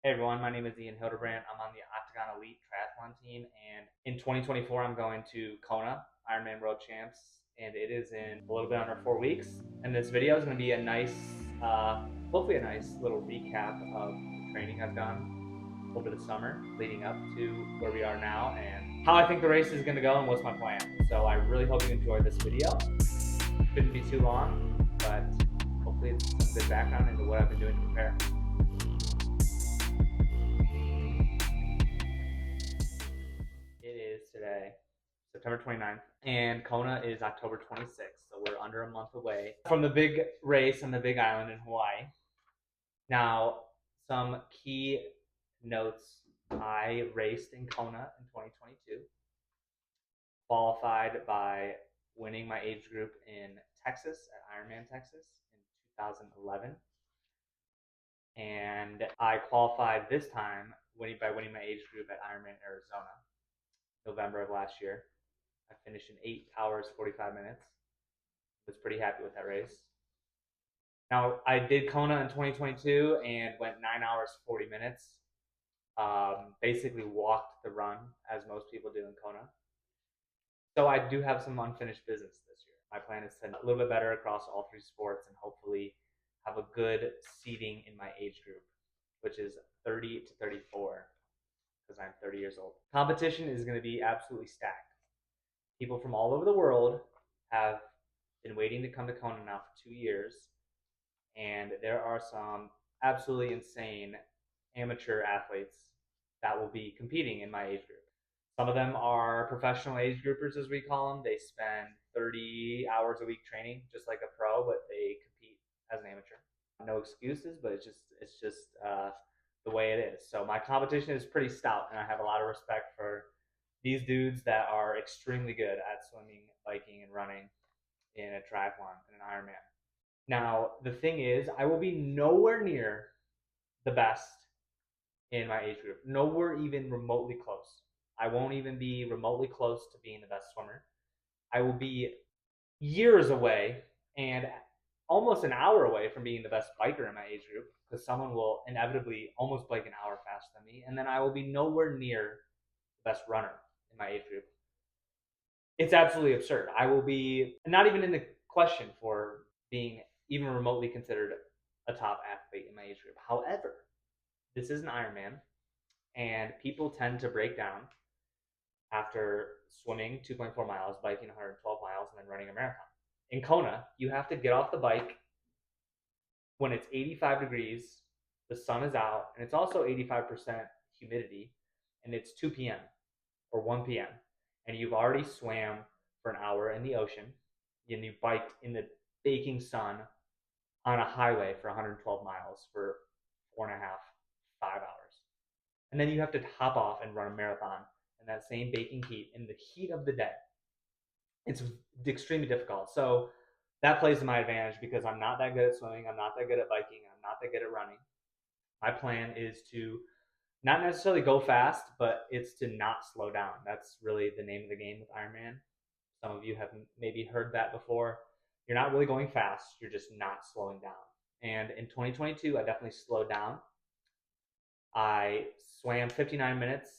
Hey everyone, my name is Hildebrandt. I'm on the Octagon Elite Triathlon team, and in 2024, I'm going to Kona, Ironman World Champs, and it is in a little bit under 4 weeks. And this video is going to be a nice, hopefully a nice little recap of the training I've done over the summer leading up to where we are now, and how I think the race is going to go and what's my plan. So I really hope you enjoyed this video. Shouldn't be too long, but hopefully it's some good background into what I've been doing to prepare. It is today, September 29th, and Kona is October 26th, so we're under a month away from the big race on the big island in Hawaii. Now, some key notes. I raced in Kona in 2022, qualified by winning my age group in Texas at Ironman Texas in 2011. And I qualified this time by winning my age group at Ironman Arizona, November of last year. I finished in 8 hours 45 minutes. Was pretty happy with that race. Now I did Kona in 2022 and went 9 hours 40 minutes. Basically walked the run as most people do in Kona. So I do have some unfinished business this year. My plan is to a little bit better across all three sports and hopefully have a good seeding in my age group, which is 30 to 34 because I'm 30 years old. Competition is going to be absolutely stacked. People from all over the world have been waiting to come to Kona now for 2 years, and there are some absolutely insane amateur athletes that will be competing in my age group. Some of them are professional age groupers, as we call them. They spend 30 hours a week training, just like a pro, but they compete as an amateur. No excuses, but it's just the way it is. So my competition is pretty stout, and I have a lot of respect for these dudes that are extremely good at swimming, biking, and running in a triathlon and an Ironman. Now, the thing is, I will be nowhere near the best in my age group, nowhere even remotely close. I won't even be remotely close to being the best swimmer. I will be years away and almost an hour away from being the best biker in my age group because someone will inevitably almost bike an hour faster than me. And then I will be nowhere near the best runner in my age group. It's absolutely absurd. I will be not even in the question for being even remotely considered a top athlete in my age group. However, this is an Ironman, and people tend to break down after swimming 2.4 miles, biking 112 miles, and then running a marathon. In Kona, you have to get off the bike when it's 85 degrees, the sun is out, and it's also 85% humidity, and it's 2 p.m. or 1 p.m., and you've already swam for an hour in the ocean, and you biked in the baking sun on a highway for 112 miles for 4.5, 5 hours. And then you have to hop off and run a marathon in that same baking heat in the heat of the day. It's extremely difficult. So that plays to my advantage because I'm not that good at swimming. I'm not that good at biking. I'm not that good at running. My plan is to not necessarily go fast, but it's to not slow down. That's really the name of the game with Ironman. Some of you have maybe heard that before. You're not really going fast, you're just not slowing down. And in 2022, I definitely slowed down. I swam 59 minutes,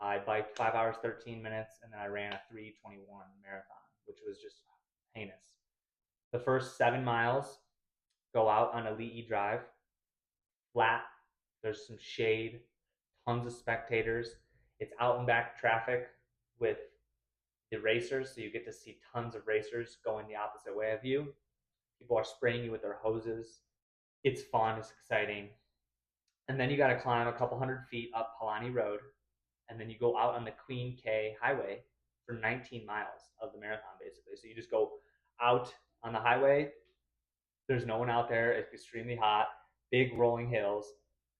I biked 5 hours 13 minutes, and then I ran a 3:21 marathon, which was just heinous. The first 7 miles go out on a Lee Drive, flat. There's some shade, tons of spectators. It's out and back traffic with the racers, so you get to see tons of racers going the opposite way of you. People are spraying you with their hoses. It's fun, it's exciting. And then you got to climb a couple hundred feet up Palani Road, and then you go out on the Queen K Highway for 19 miles of the marathon, basically. So you just go out on the highway. There's no one out there. It's extremely hot, big rolling hills,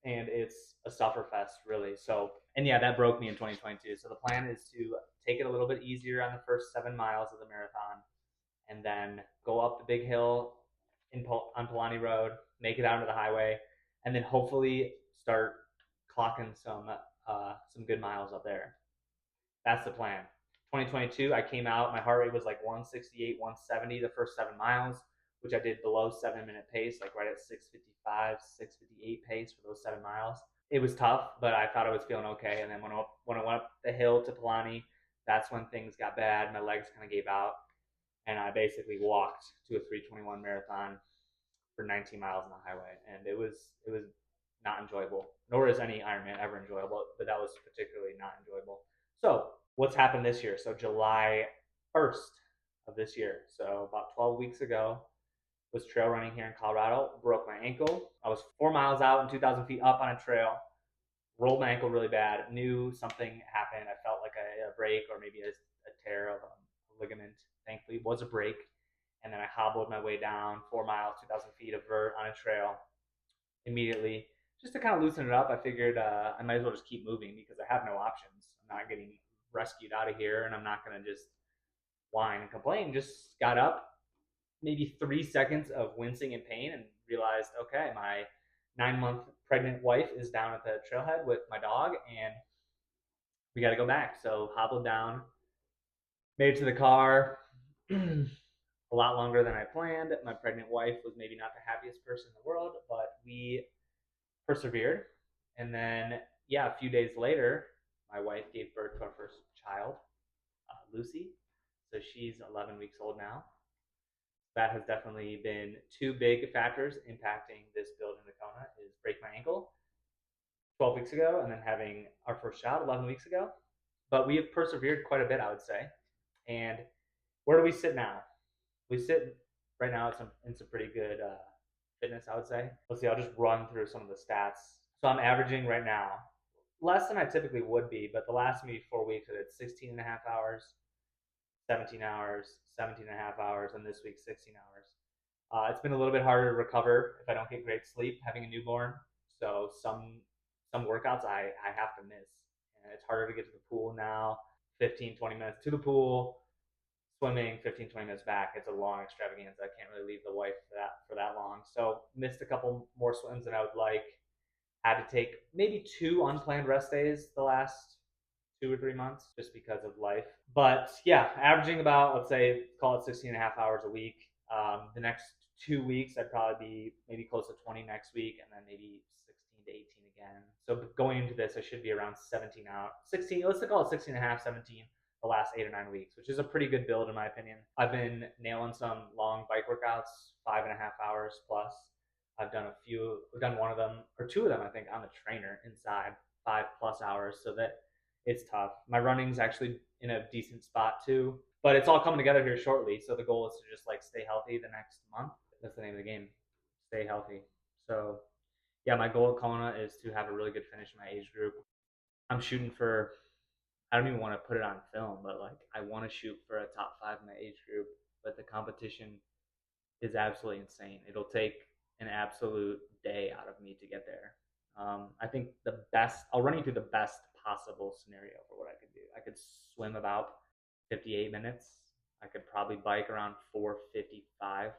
and it's a sufferfest, really. So, and yeah, that broke me in 2022. So the plan is to take it a little bit easier on the first 7 miles of the marathon, and then go up the big hill on Palani Road, make it out to the highway, and then hopefully start clocking some good miles up there. That's the plan. 2022, I came out. My heart rate was like 168, 170 the first 7 miles, which I did below 7 minute pace, like right at 655, 658 pace for those 7 miles. it was tough, but I thought I was feeling okay. And then when I went up the hill to Palani, that's when things got bad. My legs kind of gave out, and I basically walked to a 3:21 marathon for 19 miles on the highway, and it was not enjoyable. Nor is any Ironman ever enjoyable, but that was particularly not enjoyable. So what's happened this year? So July 1st of this year, so about 12 weeks ago, was trail running here in Colorado. Broke my ankle. I was 4 miles out and 2,000 feet up on a trail. Rolled my ankle really bad. Knew something happened. I felt like a break or maybe a tear of a ligament. Thankfully, it was a break. And then I hobbled my way down 4 miles, 2,000 feet of vert on a trail immediately. Just to kind of loosen it up, I figured I might as well just keep moving because I have no options. I'm not getting rescued out of here, and I'm not going to just whine and complain. Just got up, maybe 3 seconds of wincing in pain, and realized, okay, my 9-month pregnant wife is down at the trailhead with my dog, and we got to go back. So hobbled down, made it to the car. A lot longer than I planned. My pregnant wife was maybe not the happiest person in the world, but we persevered. And then, yeah, a few days later, my wife gave birth to our first child, Lucy. So she's 11 weeks old now. That has definitely been two big factors impacting this build in Kona is break my ankle 12 weeks ago and then having our first child 11 weeks ago. But we have persevered quite a bit, I would say. And where do we sit now? We sit right now in some pretty good fitness, I would say. Let's see, I'll just run through some of the stats. So I'm averaging right now less than I typically would be, but the last maybe 4 weeks I did 16 and a half hours, 17 hours, 17 and a half hours, and this week 16 hours. It's been a little bit harder to recover if I don't get great sleep having a newborn. So some workouts I have to miss. And it's harder to get to the pool now. 15, 20 minutes to the pool, swimming 15, 20 minutes back. It's a long extravaganza. I can't really leave the wife for that long. So missed a couple more swims than I would like. Had to take maybe 2 unplanned rest days the last 2 or 3 months just because of life. But yeah, averaging about, let's say, call it 16 and a half hours a week. The next 2 weeks, I'd probably be maybe close to 20 next week, and then maybe 16 to 18 again. So going into this, I should be around 17 out, 16. Let's call it 16 and a half, 17 the last 8 or 9 weeks, which is a pretty good build in my opinion. I've been nailing some long bike workouts, 5.5 hours plus. I've done one of them or two of them, I think, on the trainer inside 5+ hours. So that it's tough. My running's actually in a decent spot too, but it's all coming together here shortly. So the goal is to just like stay healthy the next month. That's the name of the game. Stay healthy. So yeah, my goal at Kona is to have a really good finish in my age group. I'm shooting for, I don't even want to put it on film, but like I want to shoot for a top 5 in my age group. But the competition is absolutely insane. It'll take an absolute day out of me to get there. I think I'll run you through the best possible scenario for what I could do. I could swim about 58 minutes. I could probably bike around 4:55,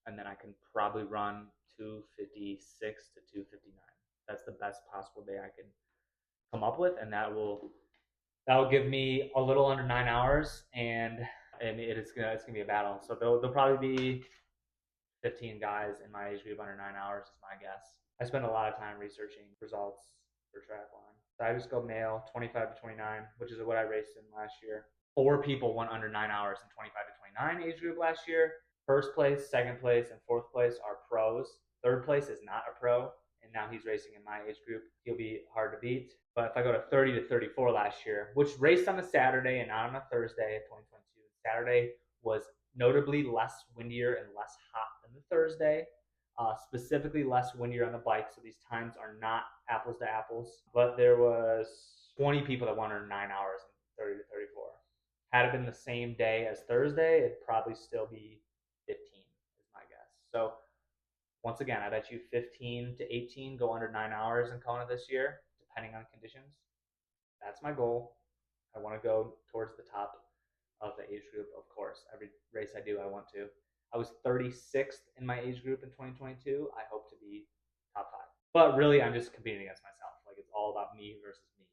and then I can probably run 2:56 to 2:59. That's the best possible day I could come up with, and that will give me a little under 9 hours, and it's gonna be a battle. So there'll probably be 15 guys in my age group under 9 hours is my guess. I spend a lot of time researching results for triathlon. So I just go male 25 to 29, which is what I raced in last year. 4 people went under 9 hours in 25 to 29 age group last year. First place, second place, and fourth place are pros. Third place is not a pro, and now he's racing in my age group. He'll be hard to beat. But if I go to 30 to 34 last year, which raced on a Saturday and not on a Thursday in 2022, Saturday was notably less windier and less hot than the Thursday. Specifically less windier on the bike, so these times are not apples to apples. But there was 20 people that won under 9 hours in 30 to 34. Had it been the same day as Thursday, it'd probably still be 15, is my guess. So once again, I bet you 15 to 18 go under 9 hours in Kona this year, depending on conditions. That's my goal. I want to go towards the top of the age group, of course. Every race I do, I want to. I was 36th in my age group in 2022. I hope to be top 5. But really, I'm just competing against myself. Like, it's all about me versus me.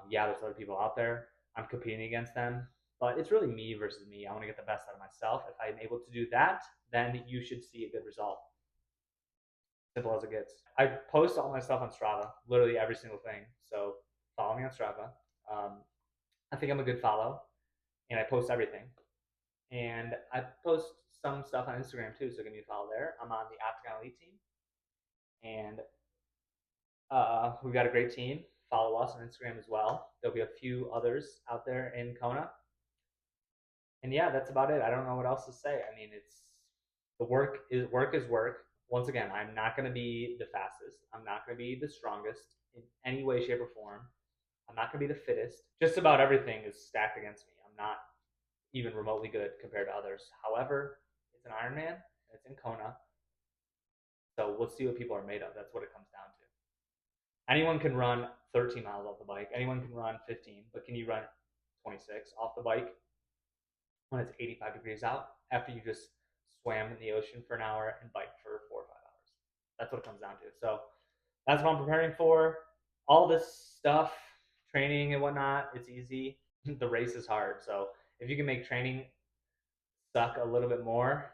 Yeah, there's other people out there. I'm competing against them. But it's really me versus me. I want to get the best out of myself. If I'm able to do that, then you should see a good result. Simple as it gets. I post all my stuff on Strava, literally every single thing. So follow me on Strava. Um, I think I'm a good follow, and I post everything. And I post some stuff on Instagram too, so give me a follow there. I'm on the Octagon Elite team, and we've got a great team. Follow us on Instagram as well. There'll be a few others out there in Kona, and yeah, that's about it. I don't know what else to say. I mean, it's the work is work. Once again, I'm not going to be the fastest. I'm not going to be the strongest in any way, shape, or form. I'm not going to be the fittest. Just about everything is stacked against me. I'm not even remotely good compared to others. However, it's an Ironman. It's in Kona, so we'll see what people are made of. That's what it comes down to. Anyone can run 13 miles off the bike. Anyone can run 15, but can you run 26 off the bike when it's 85 degrees out after you just swam in the ocean for an hour and biked for 4 or 5 hours? That's what it comes down to. So that's what I'm preparing for. All this stuff, training and whatnot, it's easy. The race is hard. So if you can make training suck a little bit more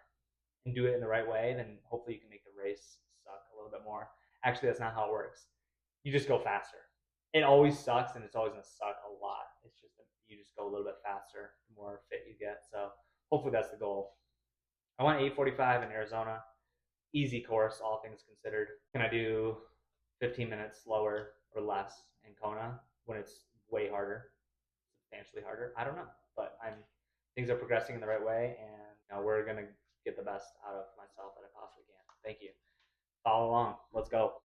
and do it in the right way, then hopefully you can make the race suck a little bit more. Actually, that's not how it works. You just go faster. It always sucks, and it's always gonna suck a lot. It's just that you just go a little bit faster the more fit you get. So hopefully that's the goal. I want 8:45 in Arizona. Easy course, all things considered. Can I do 15 minutes slower or less in Kona when it's way harder, substantially harder? I don't know, but I'm things are progressing in the right way, and we're gonna get the best out of myself that I possibly can. Thank you. Follow along. Let's go.